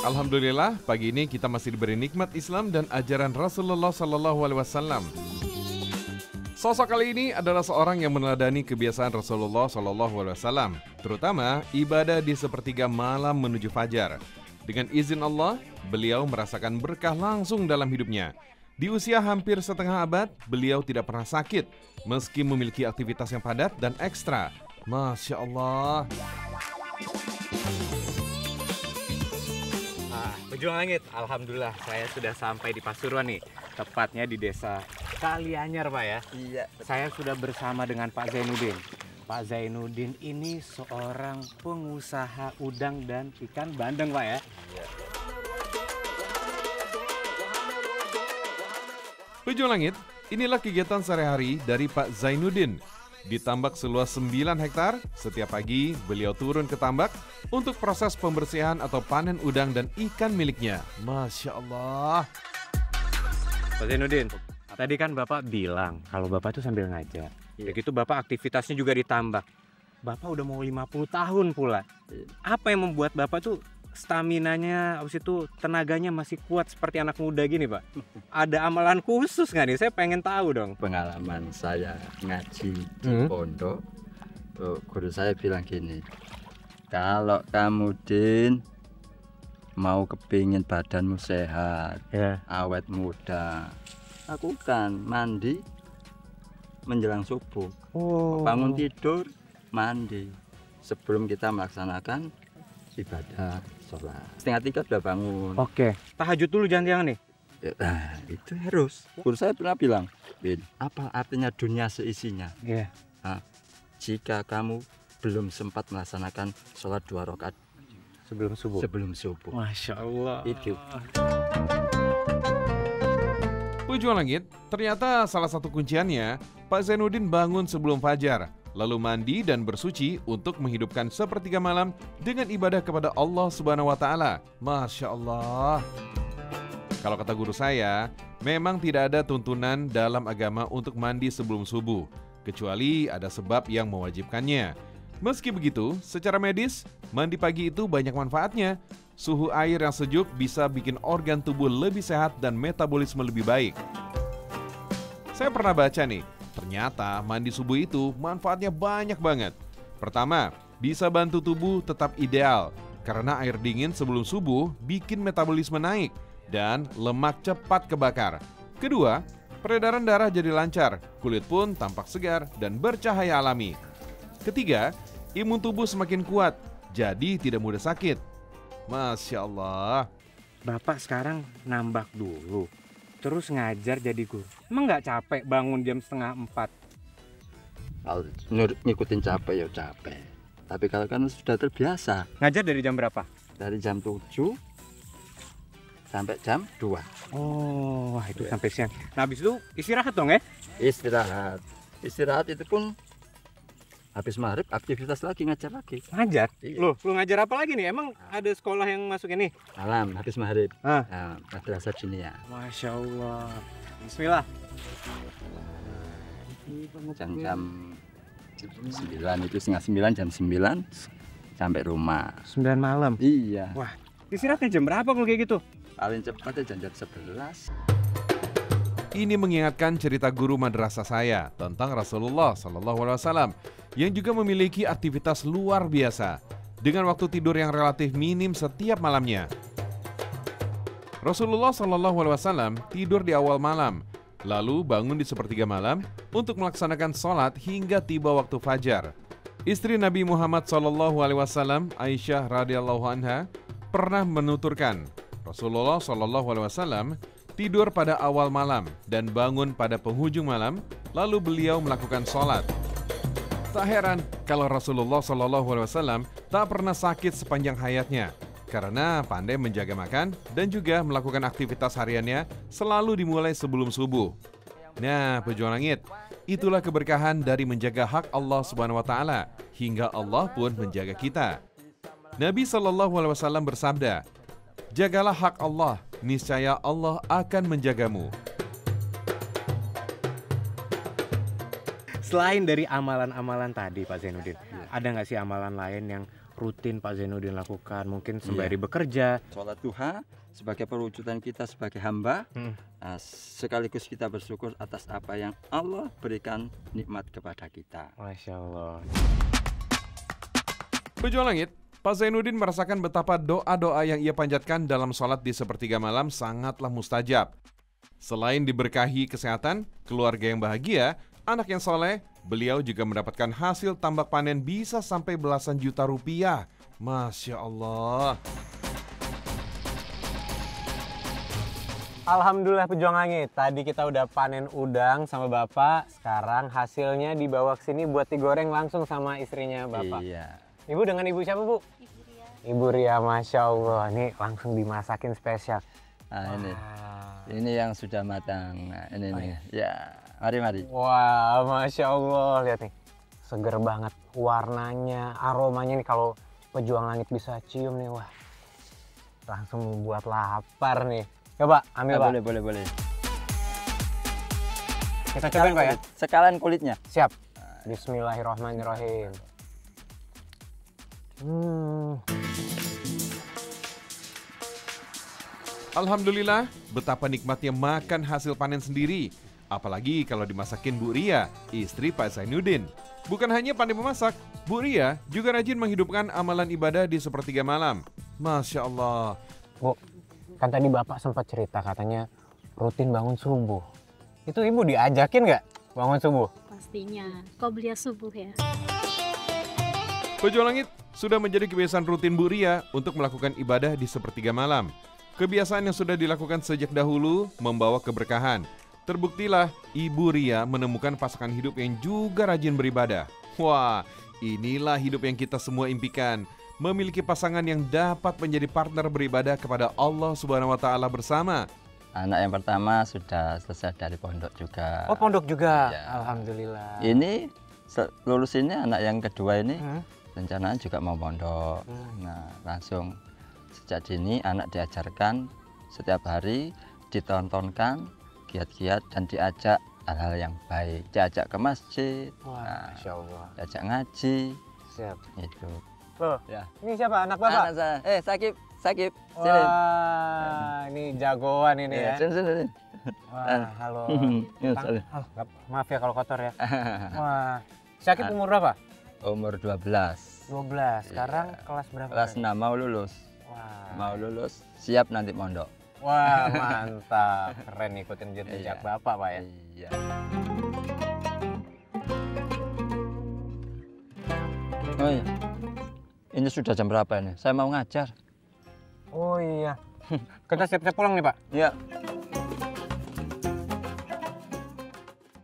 Alhamdulillah, pagi ini kita masih diberi nikmat Islam dan ajaran Rasulullah SAW. Sosok kali ini adalah seorang yang meneladani kebiasaan Rasulullah SAW, terutama ibadah di sepertiga malam menuju fajar. Dengan izin Allah, beliau merasakan berkah langsung dalam hidupnya. Di usia hampir setengah abad, beliau tidak pernah sakit, meski memiliki aktivitas yang padat dan ekstra. Masya Allah. Pejuang Langit, alhamdulillah saya sudah sampai di Pasuruan nih, tepatnya di desa Kalianyar, Pak ya. Iya. Saya sudah bersama dengan Pak Zainuddin. Pak Zainuddin ini seorang pengusaha udang dan ikan bandeng, Pak ya. Iya. Pejuang Langit, inilah kegiatan sehari-hari dari Pak Zainuddin. Di tambak seluas 9 hektar, setiap pagi beliau turun ke tambak untuk proses pembersihan atau panen udang dan ikan miliknya. Masya Allah. Pak Zainuddin, tadi kan Bapak bilang kalau Bapak itu sambil ngajar. Begitu Bapak aktivitasnya juga di tambak. Bapak udah mau 50 tahun pula. Apa yang membuat Bapak tuh staminanya, habis itu tenaganya masih kuat seperti anak muda gini, Pak? Ada amalan khusus nggak nih? Saya pengen tahu dong. Pengalaman saya ngaji di pondok, tuh guru saya bilang gini, kalau kamu Din mau kepingin badanmu sehat, awet muda, lakukan mandi menjelang subuh. Bangun tidur, mandi sebelum kita melaksanakan ibadah sholat. 2:30 udah bangun. Oke. Tahajud dulu jangan nih. Nah, itu harus. Guru saya pernah bilang, Bin, apa artinya dunia seisinya? Iya. Nah, jika kamu belum sempat melaksanakan sholat 2 rakaat Sebelum subuh. sebelum subuh. Masya Allah. Itu. Pejuang Langit, ternyata salah satu kunciannya, Pak Zainuddin bangun sebelum fajar, lalu mandi dan bersuci untuk menghidupkan sepertiga malam dengan ibadah kepada Allah Subhanahu wa Ta'ala. Masya Allah. Kalau kata guru saya, memang tidak ada tuntunan dalam agama untuk mandi sebelum subuh, kecuali ada sebab yang mewajibkannya. Meski begitu, secara medis, mandi pagi itu banyak manfaatnya. Suhu air yang sejuk bisa bikin organ tubuh lebih sehat dan metabolisme lebih baik. Saya pernah baca nih, ternyata mandi subuh itu manfaatnya banyak banget. Pertama, bisa bantu tubuh tetap ideal karena air dingin sebelum subuh bikin metabolisme naik dan lemak cepat kebakar. Kedua, peredaran darah jadi lancar, kulit pun tampak segar dan bercahaya alami. Ketiga, imun tubuh semakin kuat, jadi tidak mudah sakit. Masya Allah. Bapak sekarang nambak dulu, terus ngajar jadi guru. Emang nggak capek bangun jam 3:30? Kalau ngikutin capek ya capek. Tapi kalau kan sudah terbiasa, Ngajar dari jam berapa? dari jam 7 sampai jam 2. Oh, wah itu sampai siang. Nah, habis itu istirahat dong ya? Istirahat. Istirahat itu pun habis maghrib aktivitas lagi, ngajar lagi. Ngajar? Iya. Lu ngajar apa lagi nih? Emang ada sekolah yang masuk ini? Malam habis maghrib. Ah. Nah, madrasah dunia. Masya Allah. Bismillah. Jam 9 itu setengah 9, jam 9 sampai rumah. 9 malam. Iya. Wah, istirahatnya jam berapa kalau kayak gitu? Paling cepat ya jam 11. Ini mengingatkan cerita guru madrasah saya tentang Rasulullah SAW yang juga memiliki aktivitas luar biasa dengan waktu tidur yang relatif minim setiap malamnya. Rasulullah SAW tidur di awal malam, lalu bangun di sepertiga malam untuk melaksanakan sholat hingga tiba waktu fajar. Istri Nabi Muhammad SAW, Aisyah radhiyallahu anha, pernah menuturkan Rasulullah SAW tidur pada awal malam dan bangun pada penghujung malam, lalu beliau melakukan sholat. Tak heran kalau Rasulullah SAW tak pernah sakit sepanjang hayatnya, karena pandai menjaga makan dan juga melakukan aktivitas hariannya selalu dimulai sebelum subuh. Nah, pejuang langit, itulah keberkahan dari menjaga hak Allah Subhanahu wa Ta'ala, hingga Allah pun menjaga kita. Nabi SAW bersabda, "Jagalah hak Allah, niscaya Allah akan menjagamu." Selain dari amalan-amalan tadi Pak Zainuddin, ada nggak sih amalan lain yang rutin Pak Zainuddin lakukan? Mungkin sembari bekerja. Sholat duha sebagai perwujudan kita sebagai hamba, sekaligus kita bersyukur atas apa yang Allah berikan nikmat kepada kita. Masya Allah. Pejuang Langit, Pak Zainuddin merasakan betapa doa-doa yang ia panjatkan dalam sholat di sepertiga malam sangatlah mustajab. Selain diberkahi kesehatan, keluarga yang bahagia, anak yang soleh, beliau juga mendapatkan hasil tambak panen bisa sampai belasan juta rupiah. Masya Allah. Alhamdulillah Pejuang Langit, tadi kita udah panen udang sama Bapak. Sekarang hasilnya dibawa ke sini buat digoreng langsung sama istrinya Bapak. Iya. Ibu dengan ibu siapa Bu? Ibu Ria. Ibu Ria, Masya Allah. Ini langsung dimasakin spesial. Nah, ini yang sudah matang. Nah, ini nih. Ya, mari. Wah, Masya Allah. Lihat nih, seger banget warnanya, aromanya nih kalau Pejuang Langit bisa cium nih, wah. Langsung membuat lapar nih. Coba ambil Pak. Boleh. Kita cobain Pak ya. Sekalian kulitnya. Siap. Bismillahirrahmanirrahim. Alhamdulillah, betapa nikmatnya makan hasil panen sendiri. Apalagi kalau dimasakin Bu Ria, istri Pak Zainuddin. Bukan hanya pandai memasak, Bu Ria juga rajin menghidupkan amalan ibadah di sepertiga malam. Masya Allah. Bu, kan tadi Bapak sempat cerita katanya rutin bangun subuh. Itu Ibu diajakin nggak bangun subuh? Pastinya. Qobliyah subuh ya. Pejuang Langit, sudah menjadi kebiasaan rutin Bu Ria untuk melakukan ibadah di sepertiga malam. Kebiasaan yang sudah dilakukan sejak dahulu membawa keberkahan. Terbuktilah Ibu Ria menemukan pasangan hidup yang juga rajin beribadah. Wah, inilah hidup yang kita semua impikan. Memiliki pasangan yang dapat menjadi partner beribadah kepada Allah Subhanahu wa Ta'ala bersama. Anak yang pertama sudah selesai dari pondok juga. Oh, pondok juga. Ya. Alhamdulillah. Ini lulus ini anak yang kedua ini rencananya juga mau pondok. Nah, langsung sejak dini anak diajarkan setiap hari, ditontonkan giat-giat dan diajak hal-hal yang baik. Diajak ke masjid, Wah, Masya Allah. diajak ngaji. Siap. Itu. Loh, Ya. ini siapa? Anak Bapak? Anak saya. Sakib. Sini. Wah, ini jagoan ini ya. Sini. Wah, halo. Ya, Tang- sorry. Maaf ya kalau kotor ya. Wah, Syakib umur berapa? Umur 12. 12. Sekarang Iya. kelas berapa? Kelas 6 mau lulus. Wah. Mau lulus, siap nanti mondok. Wah, mantap. Keren ikutin jejak Iya. Bapak, Pak ya. Iya. Oh iya. Ini sudah jam berapa ini? Saya mau ngajar. Oh iya. Kita siap-siap pulang nih, Pak. Ya.